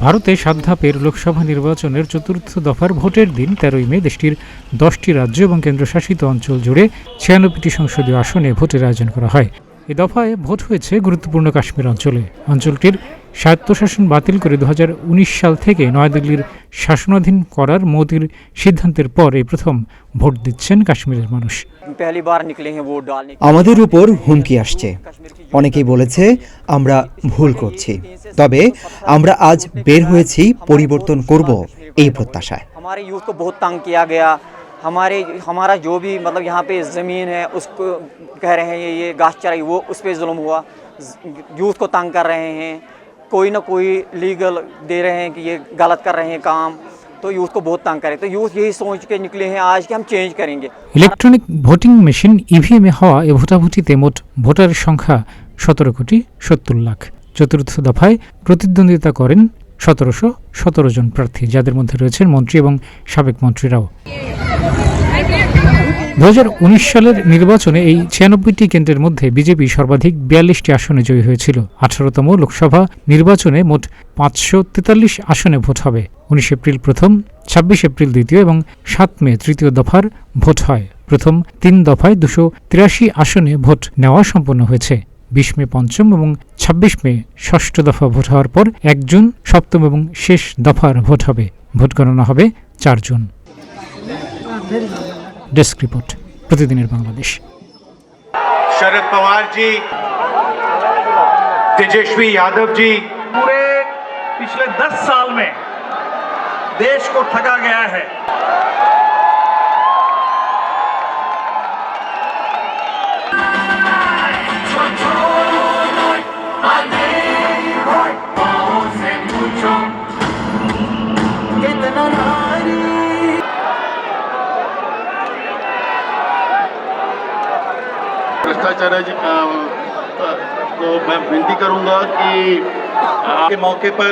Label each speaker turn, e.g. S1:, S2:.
S1: ভারতে ৭ ধাপের লোকসভা নির্বাচনের চতুর্থ দফার ভোটের দিন ১৩ মে দেশটির ১০টি রাজ্য এবং কেন্দ্রশাসিত অঞ্চল জুড়ে ৯৬টি সংসদীয় আসনে ভোটের আয়োজন করা হয়। এ দফায় ভোট হয়েছে গুরুত্বপূর্ণ কাশ্মীর অঞ্চলে। অঞ্চলটির স্বায়ত্তশাসন বাতিল করে ২০১৯ সাল থেকে নয়াদিল্লির শাসনাধীন করার মোদির সিদ্ধান্তের পর এই প্রথম ভোট দিচ্ছেন কাশ্মীরের মানুষ।
S2: আমাদের উপর হুমকি আসছে। অনেকেই বলেছে আমরা ভুল করছি, তবে আমরা আজ বের হয়েছি পরিবর্তন করব এই প্রত্যাশায়।
S3: हमारा जो भी मतलब यहाँ पे ज़मीन है उसको कह रहे हैं ये घास चराई वो उस पर जुल्म हुआ, यूथ को तंग कर रहे हैं, कोई ना कोई लीगल दे रहे हैं कि ये गलत कर रहे हैं काम, तो यूथ को बहुत तंग करे। तो यूथ यही सोच के निकले हैं आज कि हम चेंज करेंगे।
S1: ইলেকট্রনিক ভোটিং মেশিন ইভিএমে হওয়া এ ভোটাভুটিতে মোট ভোটারের সংখ্যা ১৭,৭০,০০,০০০। চতুর্থ দফায় প্রতিদ্বন্দ্বিতা করেন ১৭১৭ জন প্রার্থী, যাদের মধ্যে রয়েছেন মন্ত্রী এবং সাবেক মন্ত্রীরাও। ২০১৯ সালের নির্বাচনে এই ৯৬টি কেন্দ্রের মধ্যে বিজেপি সর্বাধিক ৪২টি আসনে জয়ী হয়েছিল। ১৮তম লোকসভা নির্বাচনে মোট ৫৪৩ আসনে ভোট হবে। ১৯ এপ্রিল প্রথম, ২৬ এপ্রিল দ্বিতীয় এবং ৭ মে তৃতীয় দফার ভোট হয়। প্রথম ৩ দফায় ২৮৩ আসনে ভোট নেওয়া সম্পন্ন হয়েছে। ২০ মে পঞ্চম এবং ২৬ মে ষষ্ঠ দফা ভোট হওয়ার পর ১ জুন সপ্তম এবং শেষ দফার ভোট হবে। ভোট গণনা হবে ৪ জুন। डेस्क रिपोर्ट, प्रतिदिन बांग्लादेश।
S4: शरद पवार जी, तेजस्वी यादव जी,
S5: पूरे पिछले 10 साल में देश को ठगा गया है।
S4: भ्रष्टाचार तो मैं विनती करूंगा कि आपके मौके पर